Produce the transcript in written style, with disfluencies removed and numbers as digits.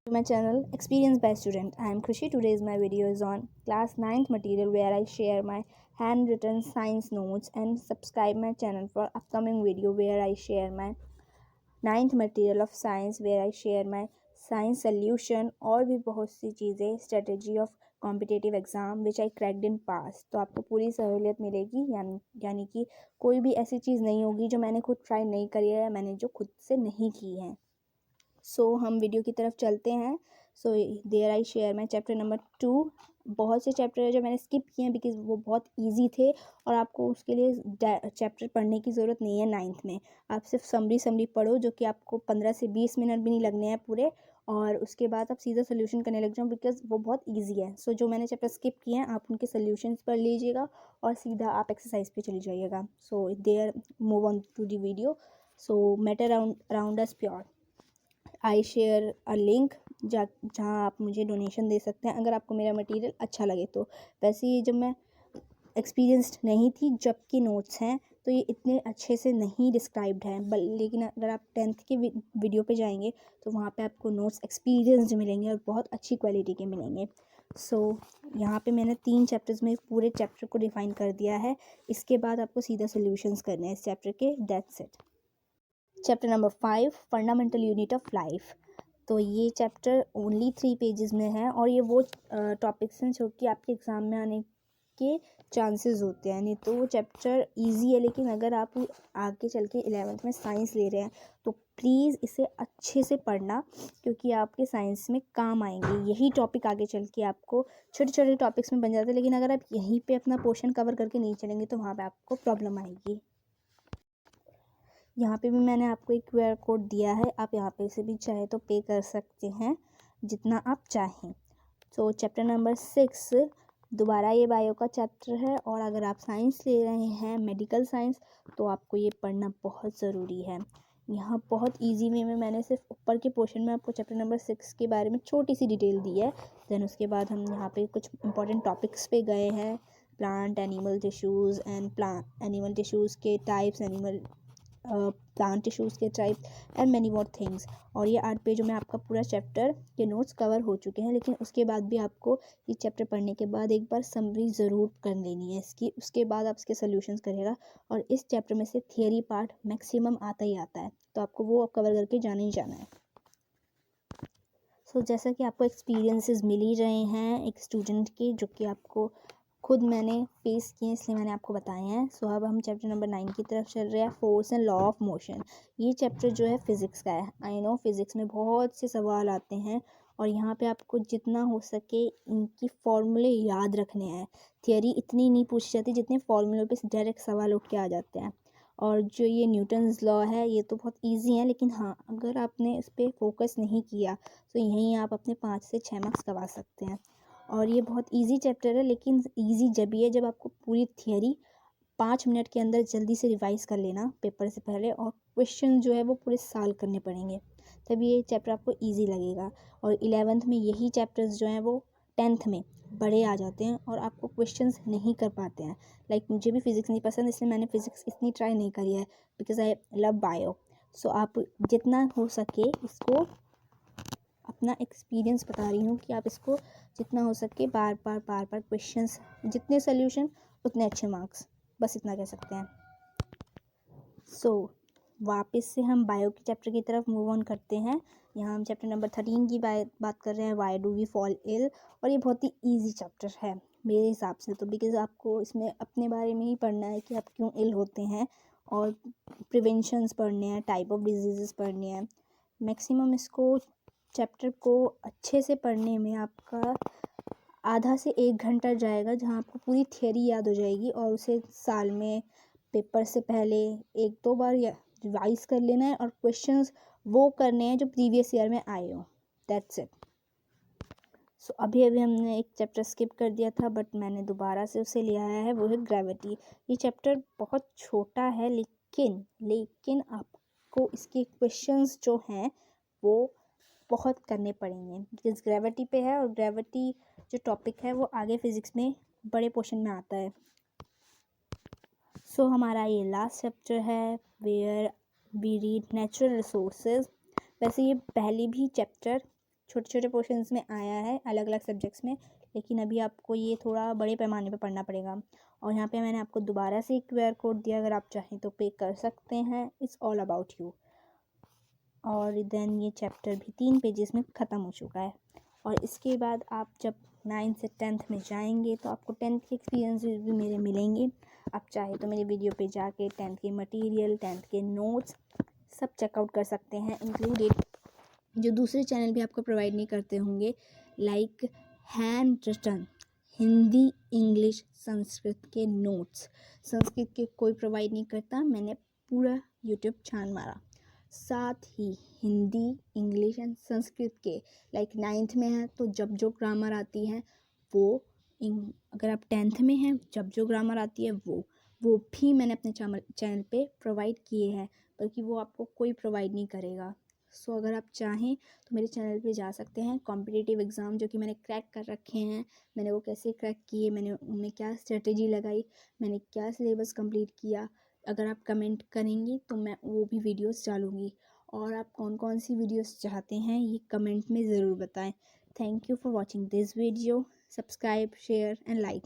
To my channel Experience by Student. I am Khushi. Today's my video is on class 9th material where I share my handwritten science notes, and subscribe my channel for upcoming video where I share my 9th material of science where I share my science solution और भी बहुत सी चीज़ें strategy of competitive exam which I cracked in pass. तो आपको पूरी सहूलियत मिलेगी, यानी कि कोई भी ऐसी चीज़ नहीं होगी जो मैंने खुद ट्राई नहीं करी है या मैंने जो खुद से नहीं की है। सो हम वीडियो की तरफ चलते हैं। So there I share my chapter number 2। बहुत से चैप्टर है जो मैंने स्किप किए हैं बिकॉज वो बहुत इजी थे और आपको उसके लिए चैप्टर पढ़ने की ज़रूरत नहीं है। 9th में आप सिर्फ समरी पढ़ो जो कि आपको 15 से 20 मिनट भी नहीं लगने हैं पूरे, और उसके बाद आप सीधा सोल्यूशन करने लग जाओ बिकॉज वो बहुत ईजी है। सो जो मैंने चैप्टर स्किप किए हैं आप उनके सोल्यूशंस पढ़ लीजिएगा और सीधा आप एक्सरसाइज पे चली जाइएगा। So there move on to the video. So matter around us pure. I share a link जहाँ आप मुझे डोनेशन दे सकते हैं अगर आपको मेरा मटेरियल अच्छा लगे तो। वैसे ये जब मैं एक्सपीरियंस्ड नहीं थी जबकि नोट्स हैं तो ये इतने अच्छे से नहीं डिस्क्राइब्ड हैं, लेकिन अगर आप 10th के वीडियो पे जाएंगे तो वहाँ पे आपको नोट्स एक्सपीरियंस्ड मिलेंगे और बहुत अच्छी क्वालिटी के मिलेंगे। सो यहाँ पे मैंने 3 चैप्टर्स में पूरे चैप्टर को डिफ़ाइन कर दिया है। इसके बाद आपको सीधा सोल्यूशंस करने हैं इस चैप्टर के। That's it. Chapter number 5 fundamental unit of life. तो ये चैप्टर ओनली 3 पेजेस में है और ये वो टॉपिक्स हैं जो कि आपके एग्ज़ाम में आने के चांसेस होते हैं। नहीं तो वो चैप्टर इजी है, लेकिन अगर आप आगे चल के 11th में साइंस ले रहे हैं तो प्लीज़ इसे अच्छे से पढ़ना, क्योंकि आपके साइंस में काम आएंगे यही टॉपिक। आगे चल के आपको छोटे छोटे टॉपिक्स में बन जाते हैं, लेकिन अगर आप यहीं पे अपना पोर्शन कवर करके नहीं चलेंगे तो वहाँ पे आपको प्रॉब्लम आएगी। यहाँ पे भी मैंने आपको एक QR कोड दिया है, आप यहाँ पे से भी चाहे तो पे कर सकते हैं जितना आप चाहें। सो चैप्टर नंबर 6 दोबारा ये बायो का चैप्टर है, और अगर आप साइंस ले रहे हैं मेडिकल साइंस तो आपको ये पढ़ना बहुत ज़रूरी है। यहाँ बहुत इजी वे में मैंने सिर्फ ऊपर के पोर्शन में आपको चैप्टर नंबर 6 के बारे में छोटी सी डिटेल दी है। देन उसके बाद हम यहाँ पे कुछ इंपॉर्टेंट टॉपिक्स पे गए हैं, plant animal tissues and animal tissues के टाइप्स, प्लांट टिश्यूज़ के type and many more things. और ये 8 पेजों में आपका पूरा चैप्टर के नोट्स कवर हो चुके हैं, लेकिन उसके बाद भी आपको ये चैप्टर पढ़ने के बाद एक बार समरी ज़रूर कर लेनी है इसकी। उसके बाद आप इसके सोल्यूशंस करिएगा, और इस चैप्टर में से थियरी पार्ट मैक्सिमम आता ही आता है, तो आपको वो कवर करके जाना ही जाना है। सो जैसा कि आपको एक्सपीरियंसेस मिल ही रहे हैं एक स्टूडेंट के, जो कि आपको खुद मैंने फेस किए इसलिए मैंने आपको बताए हैं। सो अब हम चैप्टर नंबर 9 की तरफ चल रहे हैं, force and law of motion. ये चैप्टर जो है फिज़िक्स का है। आई नो फिज़िक्स में बहुत से सवाल आते हैं और यहाँ पे आपको जितना हो सके इनकी फॉर्मूले याद रखने हैं। थियरी इतनी नहीं पूछी जाती जितने फॉर्मूलों पे डायरेक्ट सवाल उठ के आ जाते हैं। और जो ये न्यूटन्स लॉ है ये तो बहुत ईजी है, लेकिन हाँ अगर आपने इस पर फोकस नहीं किया तो यहीं आप अपने 5 से 6 मार्क्स गंवा सकते हैं। और ये बहुत इजी चैप्टर है, लेकिन इजी जब भी है जब आपको पूरी थियरी 5 मिनट के अंदर जल्दी से रिवाइज़ कर लेना पेपर से पहले, और क्वेश्चन जो है वो पूरे साल करने पड़ेंगे, तभी ये चैप्टर आपको इजी लगेगा। और 11th में यही चैप्टर्स जो हैं वो 10th में बड़े आ जाते हैं और आपको क्वेश्चंस नहीं कर पाते हैं। लाइक मुझे भी फिज़िक्स नहीं पसंद, इसलिए मैंने फ़िज़िक्स इतनी ट्राई नहीं करी है बिकॉज आई लव बायो। सो आप जितना हो सके इसको, अपना एक्सपीरियंस बता रही हूँ कि आप इसको जितना हो सके बार बार क्वेश्चंस, जितने सोल्यूशन उतने अच्छे मार्क्स, बस इतना कह सकते हैं। सो वापस से हम बायो के चैप्टर की तरफ मूव ऑन करते हैं। यहाँ हम चैप्टर नंबर 13 की बात कर रहे हैं, why do we fall ill. और ये बहुत ही ईजी चैप्टर है मेरे हिसाब से तो, बिकॉज आपको इसमें अपने बारे में ही पढ़ना है कि आप क्यों इल होते हैं, और प्रिवेंशंस पढ़ने हैं, टाइप ऑफ डिजीज़ पढ़ने हैं। मैक्सिमम इसको चैप्टर को अच्छे से पढ़ने में आपका आधा से 1 घंटा जाएगा, जहाँ आपको पूरी थियरी याद हो जाएगी और उसे साल में पेपर से पहले 1-2 बार रिवाइज कर लेना है और क्वेश्चंस वो करने हैं जो प्रीवियस ईयर में आए हो। That's it. सो अभी हमने एक चैप्टर स्किप कर दिया था बट मैंने दोबारा से उसे ले आया है, वो है ग्रेविटी। ये चैप्टर बहुत छोटा है, लेकिन आपको इसके क्वेश्चंस जो हैं वो बहुत करने पड़ेंगे बिकॉज ग्रेविटी पे है, और ग्रेविटी जो टॉपिक है वो आगे फिज़िक्स में बड़े पोर्शन में आता है। सो हमारा ये लास्ट चैप्टर है where we read natural resources. वैसे ये पहले भी चैप्टर छोटे छोटे पोर्शंस में आया है अलग अलग सब्जेक्ट्स में, लेकिन अभी आपको ये थोड़ा बड़े पैमाने पे पढ़ना पड़ेगा। और यहाँ पे मैंने आपको दोबारा से एक QR कोड दिया, अगर आप चाहें तो पे कर सकते हैं। It's all about you. और देन ये चैप्टर भी 3 पेजेस में ख़त्म हो चुका है। और इसके बाद आप जब 9th से 10th में जाएंगे तो आपको 10th के एक्सपीरियंस भी मेरे मिलेंगे। आप चाहे तो मेरे वीडियो पे जाके 10th के मटेरियल, 10th के नोट्स सब चेकआउट कर सकते हैं, इंक्लूडेड जो दूसरे चैनल भी आपको प्रोवाइड नहीं करते होंगे, like handwritten Hindi, English, Sanskrit के नोट्स। संस्कृत के कोई प्रोवाइड नहीं करता, मैंने पूरा यूट्यूब छान मारा। साथ ही हिंदी, इंग्लिश एंड संस्कृत के लाइक 9th में है तो जब जो ग्रामर आती है वो, अगर आप 10th में हैं जब जो ग्रामर आती है वो भी मैंने अपने चैनल पे प्रोवाइड किए हैं, बल्कि वो आपको कोई प्रोवाइड नहीं करेगा। सो अगर आप चाहें तो मेरे चैनल पे जा सकते हैं। कॉम्पिटिटिव एग्ज़ाम जो कि मैंने क्रैक कर रखे हैं, मैंने वो कैसे क्रैक किए, मैंने उनमें क्या स्ट्रेटेजी लगाई, मैंने क्या सिलेबस कंप्लीट किया, अगर आप कमेंट करेंगी तो मैं वो भी वीडियोस डालूँगी। और आप कौन कौन सी वीडियोस चाहते हैं ये कमेंट में ज़रूर बताएं। Thank you for watching this video. Subscribe, share and like.